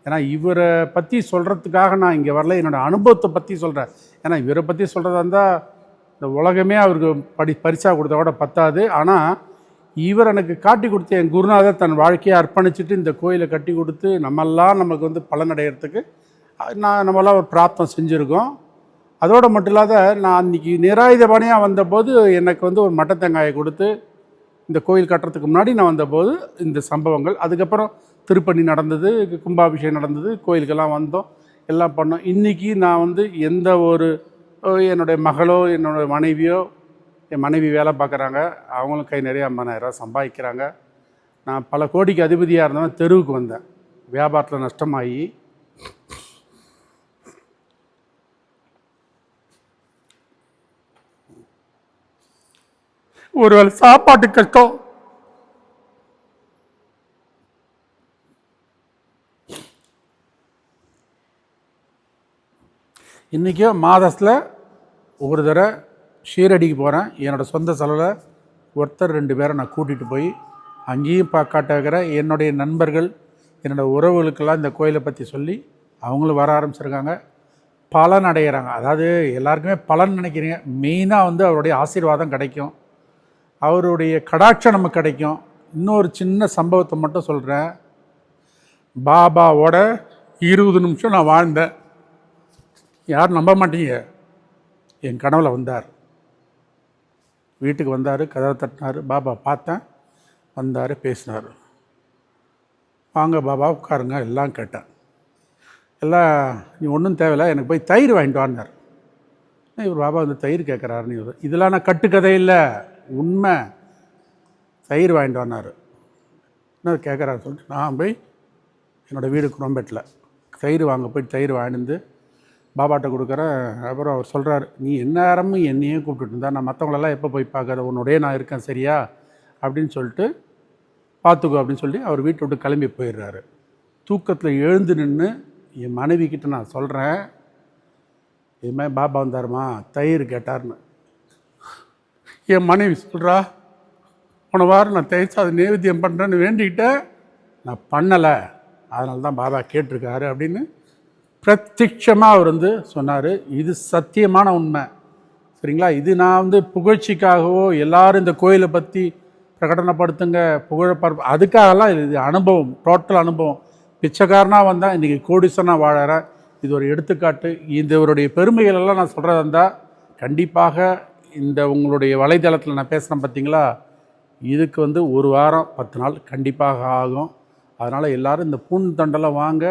ஏன்னா இவரை பற்றி சொல்கிறதுக்காக நான் இங்கே வரல, என்னோடய அனுபவத்தை பற்றி சொல்கிறேன். ஏன்னா இவரை பற்றி சொல்கிறதா இருந்தால் இந்த உலகமே அவருக்கு பரிசாக கொடுத்தா கூட பத்தாது. ஆனால் இவர் எனக்கு காட்டி கொடுத்த என் குருநாதர் தன் வாழ்க்கையை அர்ப்பணிச்சுட்டு இந்த கோயிலை கட்டி கொடுத்து நம்மெல்லாம் நமக்கு பலனடைகிறதுக்கு நம்மளாம் ஒரு பிரார்த்தனை செஞ்சுருக்கோம். அதோடு மட்டும் இல்லாத நான் அன்றைக்கி நிராயுதபாணியாக வந்தபோது எனக்கு ஒரு மட்டத்தேங்காயை கொடுத்து இந்த கோயில் கட்டுறதுக்கு முன்னாடி நான் வந்தபோது இந்த சம்பவங்கள், அதுக்கப்புறம் திருப்பணி நடந்தது, கும்பாபிஷேகம் நடந்தது, கோயிலுக்கெல்லாம் வந்தோம், எல்லாம் பண்ணோம். இன்றைக்கி நான் எந்த ஒரு என்னுடைய மகளோ என்னோடய மனைவியோ, என் மனைவி வேலை பார்க்குறாங்க, அவங்களும் கை நிறைய 50,000 சம்பாதிக்கிறாங்க. நான் பல கோடிக்கு அதிபதியாக இருந்தவன் தெருவுக்கு வந்தேன், வியாபாரத்தில் நஷ்டமாகி. ஒருவேளை சாப்பாட்டு கஷ்டம், இன்றைக்கி மாதத்தில் ஒரு தடவை ஷீரடிக்கு போகிறேன். என்னோடய சொந்த செலவில் ஒருத்தர் 2 பேரை நான் கூட்டிகிட்டு போய் அங்கேயும் காட்டுகிற என்னுடைய நண்பர்கள், என்னோடய உறவுகளுக்கெல்லாம் இந்த கோயிலை பற்றி சொல்லி அவங்களும் வர ஆரம்பிச்சிருக்காங்க, பலன் அடைகிறாங்க. அதாவது எல்லாருக்குமே பலன் நினைக்கிறீங்க, மெயினாக அவருடைய ஆசீர்வாதம் கிடைக்கும், அவருடைய கடாட்சம் நமக்கு கிடைக்கும். இன்னொரு சின்ன சம்பவத்தை மட்டும் சொல்கிறேன். பாபாவோட 20 நிமிஷம் நான் வாழ்ந்தேன். யாரும் நம்ப மாட்டீங்க, என் கனவுல வந்தார், வீட்டுக்கு வந்தார், கதவை தட்டினார், பாபா பார்த்தேன், வந்தார், பேசினார், வாங்க பாபா உட்காருங்க எல்லாம் கேட்டேன். எல்லாம் நீ ஒன்றும் தேவையில்லை, எனக்கு போய் தயிர் வாங்கிட்டு வாங்கினார். இவர் பாபா தயிர் கேட்குறாருன்னு, இதெல்லாம் நான் கட்டுக்கதை இல்லை, உண்மை. தயிர் வாங்கிட்டு வந்தார். என்ன கேட்குறாரு சொல்லிட்டு நான் போய் என்னோடய வீடு குரம்பேட்டில் தயிர் வாங்க போய் தயிர் வாங்கிட்டு பாபாட்ட கொடுக்குறேன். அப்புறம் அவர் சொல்கிறார், நீ எந்நேரமும் என்னையே கூப்பிட்டுட்டு இருந்தா, நான் மற்றவங்களெல்லாம் எப்போ போய் பார்க்குற, உன்னுடைய நான் இருக்கேன் சரியா அப்படின்னு சொல்லிட்டு பார்த்துக்கோ அப்படின்னு சொல்லி அவர் வீட்டை விட்டு கிளம்பி போயிடுறாரு. தூக்கத்தில் எழுந்து நின்று என் மனைவி கிட்ட நான் சொல்கிறேன், இது மாதிரி பாபா வந்தாருமா தயிர் கேட்டார்னு. என் மனைவி சொல்கிறா, போன வாரம் நான் தயிர் சாதம் நைவேத்தியம் பண்ணுறேன்னு வேண்டிக்கிட்டேன், நான் பண்ணலை, அதனால தான் பாபா கேட்டிருக்காரு அப்படின்னு பிரத்யட்சமாக அவர் சொன்னார். இது சத்தியமான உண்மை, சரிங்களா? இது நான் புகழ்ச்சிக்காகவோ எல்லாரும் இந்த கோயிலை பற்றி பிரகடனப்படுத்துங்க புகழப்பட அதுக்காகலாம் இது அனுபவம், டோட்டல் அனுபவம். பிச்சைக்காரனாக வந்தால் இன்றைக்கி கோடீஸ்வரனாக வாழறேன். இது ஒரு எடுத்துக்காட்டு. இதனுடைய பெருமைகளெல்லாம் நான் சொல்கிறதா இருந்தால் கண்டிப்பாக இந்த உங்களுடைய வலைதளத்தில் நான் பேசுகிறேன் பார்த்தீங்களா, இதுக்கு 1 வாரம் 10 நாள் கண்டிப்பாக ஆகும். அதனால் எல்லோரும் இந்த பூன் தண்டெல்லாம் வாங்க.